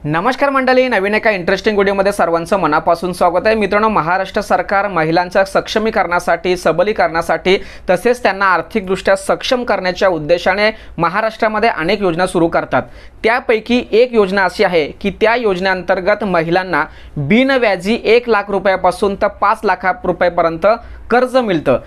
नमस्कार मंडळी, नवीन एका इंटरेस्टिंग व्हिडिओमध्ये सर्वांचं मनापासून स्वागत आहे। मित्रांनो, महाराष्ट्र सरकार महिलांच्या सक्षमीकरणासाठी, सबलीकरणासाठी तसेच त्यांना आर्थिकदृष्ट्या सक्षम करण्याच्या उद्देशाने महाराष्ट्रामध्ये अनेक योजना सुरू करतात। त्यापैकी एक योजना अशी आहे की त्या योजनेअंतर्गत महिलांना बिनव्याजी 1 लाख रुपयापासून तर 5 लाख रुपयापर्यंत कर्ज मिळतं।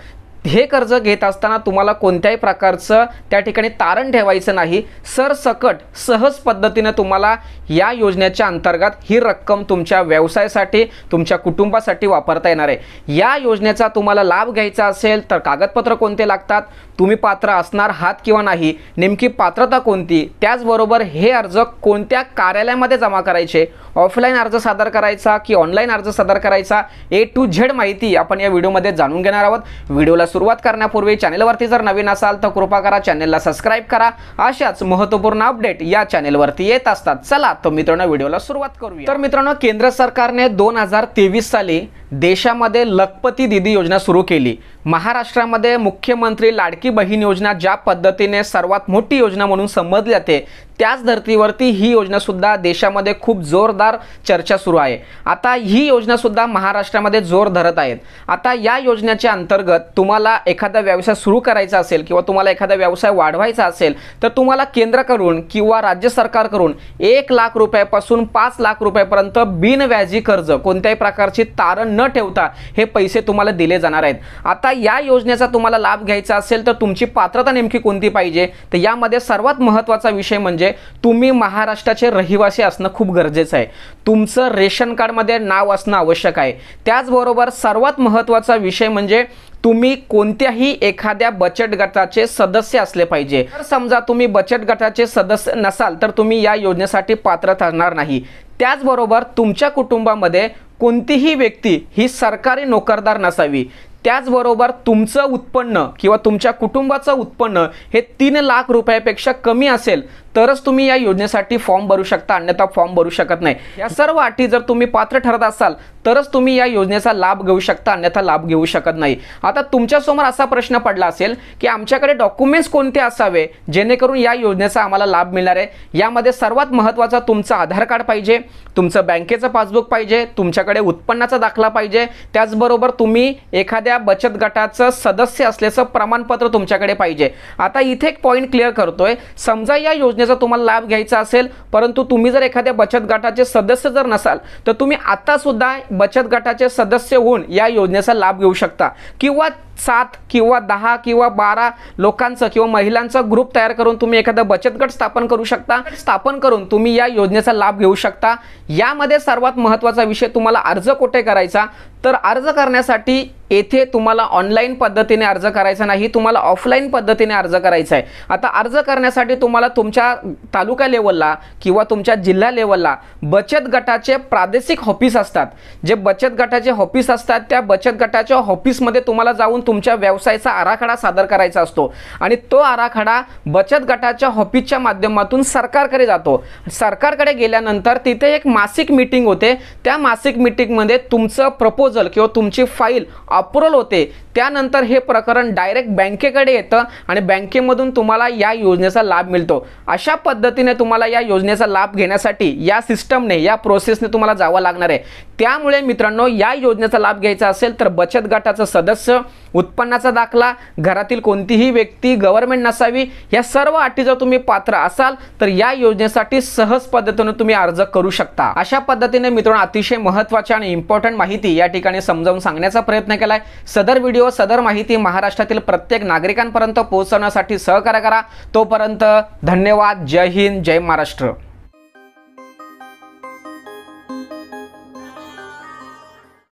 हे कर्ज घेत असताना तुम्हाला कोणत्याही प्रकारचं त्या ठिकाणी तारण ठेवायचं नाही। सरसकट सहज पद्धतीने तुम्हाला या योजनेच्या अंतर्गत ही रक्कम तुमच्या व्यवसायासाठी, तुमच्या कुटुंबासाठी वापरता येणार आहे। या योजनेचा तुम्हाला लाभ घ्यायचा असेल तर कागदपत्र कोणते लागतात, तुम्ही पात्र असणार आहात किंवा नाही, नेमकी पात्रता कोणती, त्याचबरोबर हे अर्ज कोणत्या कार्यालयामध्ये जमा करायचे, ऑफलाईन अर्ज सादर करायचा की ऑनलाईन अर्ज सादर करायचा, A to Z माहिती आपण या व्हिडिओमध्ये जाणून घेणार आहोत। व्हिडिओला सुरुवात करण्यापूर्वी चॅनलवरती जर नवीन असाल तर कृपा करा चॅनलला सबस्क्राइब करा। अशाच महत्त्वपूर्ण अपडेट या चॅनलवरती येत असतात। चला तर मित्रांनो, व्हिडिओला सुरुवात करूया। तर मित्रांनो, केंद्र सरकारने 2023 साली देशामध्ये लखपती दीदी योजना सुरू केली। महाराष्ट्रामध्ये मुख्यमंत्री लाडकी बहीण योजना ज्या पद्धतीने सर्वात मोठी योजना म्हणून समजली जाते, त्याच धर्तीवरती ही योजना सुद्धा देशामध्ये खूप जोरदार चर्चा सुरू आहे। आता ही योजना सुद्धा महाराष्ट्रामध्ये जोर धरत आहेत। आता या योजनेच्या अंतर्गत तुम्हाला एखादा व्यवसाय सुरू करायचा असेल किंवा तुम्हाला एखादा व्यवसाय वाढवायचा असेल तर तुम्हाला केंद्राकडून किंवा राज्य सरकारकडून 1 लाख रुपयापासून 5 लाख रुपयापर्यंत बिनव्याजी कर्ज, कोणत्याही प्रकारची तारण न ठेवता हे पैसे तुम्हाला दिले जाणार आहेत। आता या योजनेचा तुम्हाला लाभ घ्यायचा असेल तर तुमची पात्रता नेमकी कोणती पाहिजे, तर यामध्ये सर्वात महत्त्वाचा विषय म्हणजे तुम्ही महाराष्ट्राचे रहिवासी असणं खूप गरजेचं आहे। तुमचं रेशन कार्डमध्ये नाव असणं आवश्यक आहे। त्याचबरोबर सर्वात महत्त्वाचा विषय म्हणजे तुम्ही कोणत्याही एखाद्या बचत गटाचे सदस्य असले पाहिजे। तर समजा तुम्ही बचत गटाचे सदस्य नसाल तर तुम्ही या योजनेसाठी पात्र ठरणार नाही। त्याचबरोबर तुमच्या कुटुंबामध्ये कोणतीही व्यक्ती ही सरकारी नोकरदार नसावी। त्याचबरोबर तुमचं उत्पन्न किंवा तुमच्या कुटुंबाचं उत्पन्न हे 3 लाख रुपयापेक्षा कमी असेल तरच तुम्ही या योजनेसाठी फॉर्म भरू शकता, अन्यथा फॉर्म भरू शकत नाही। या सर्व अटी जर तुम्ही पात्र ठरत असाल तरच तुम्ही या योजनेचा लाभ घेऊ शकता, अन्यथा लाभ घेऊ शकत नाही। आता तुमच्यासमोर असा प्रश्न पडला असेल की आमच्याकडे डॉक्युमेंट्स कोणते असावे जेणेकरून या योजनेचा आम्हाला लाभ मिळणार आहे। यामध्ये सर्वात महत्त्वाचा तुमचं आधार कार्ड पाहिजे, तुमचं बँकेचं पासबुक पाहिजे, तुमच्याकडे उत्पन्नाचा दाखला पाहिजे, त्याचबरोबर तुम्ही एखाद्या बचत गटाचं सदस्य असल्याचं प्रमाणपत्र तुमच्याकडे पाहिजे। आता इथे एक पॉईंट क्लिअर करतोय, समजा या योजनेचा तुम्हाला लाभ घ्यायचा असेल परंतु तुम्ही जर एखाद्या बचत गटाचे सदस्य जर नसाल तर तुम्ही आता सुद्धा बचत गटाचे सदस्य होऊन या योजनेचा लाभ घेऊ शकता, किंवा 7 किंवा 10 किंवा 12 लोकांचं किंवा महिलांचा ग्रुप तयार करून तुम्ही एखादा बचत गट स्थापन करू शकता। स्थापन करून तुम्ही या योजनेचा लाभ घेऊ शकता। यामध्ये सर्वात महत्त्वाचा विषय तुम्हाला अर्ज कुठे करायचा, तर अर्ज करण्यासाठी येथे तुम्हाला ऑनलाईन पद्धतीने अर्ज करायचा नाही, तुम्हाला ऑफलाईन पद्धतीने अर्ज करायचा आहे। आता अर्ज करण्यासाठी तुम्हाला तुमच्या तालुका लेवलला किंवा तुमच्या जिल्हा लेवलला बचत गटाचे प्रादेशिक ऑफिस असतात। जे बचत गटाचे ऑफिस असतात त्या बचत गटाच्या ऑफिसमध्ये तुम्हाला जाऊन तुमच्या व्यवसायाचा आराखडा सादर करायचा असतो आणि तो आराखडा बचत गटाच्या ऑफिसच्या माध्यमातून सरकारकडे जातो। सरकारकडे गेल्यानंतर तिथे एक मासिक मीटिंग होते। त्या मासिक मीटिंगमध्ये तुमचं प्रपोजल किंवा तुमची फाईल अप्रूव्हल होते। त्यानंतर हे प्रकरण डायरेक्ट बँकेकडे येतं आणि बँकेमधून तुम्हाला या योजनेचा लाभ मिळतो। अशा पद्धतीने तुम्हाला या योजनेचा लाभ घेण्यासाठी या सिस्टमने, या प्रोसेसने तुम्हाला जावं लागणार आहे। त्यामुळे मित्रांनो, या योजनेचा लाभ घ्यायचा असेल तर बचत गटाचं सदस्य, उत्पन्नाचा दाखला, घरातील कोणतीही व्यक्ती गव्हर्नमेंट नसावी, या सर्व अटी जर तुम्ही पात्र असाल तर या योजनेसाठी सहज पद्धतीने तुम्ही अर्ज करू शकता। अशा पद्धतीने मित्रांनो, अतिशय महत्त्वाची आणि इम्पॉर्टंट माहिती या ठिकाणी समजावून सांगण्याचा प्रयत्न केलाय। सदर व्हिडिओ, सदर माहिती महाराष्ट्रातील प्रत्येक नागरिकांपर्यंत पोहोचवण्यासाठी सहकार्य करा। तोपर्यंत धन्यवाद। जय हिंद, जय महाराष्ट्र।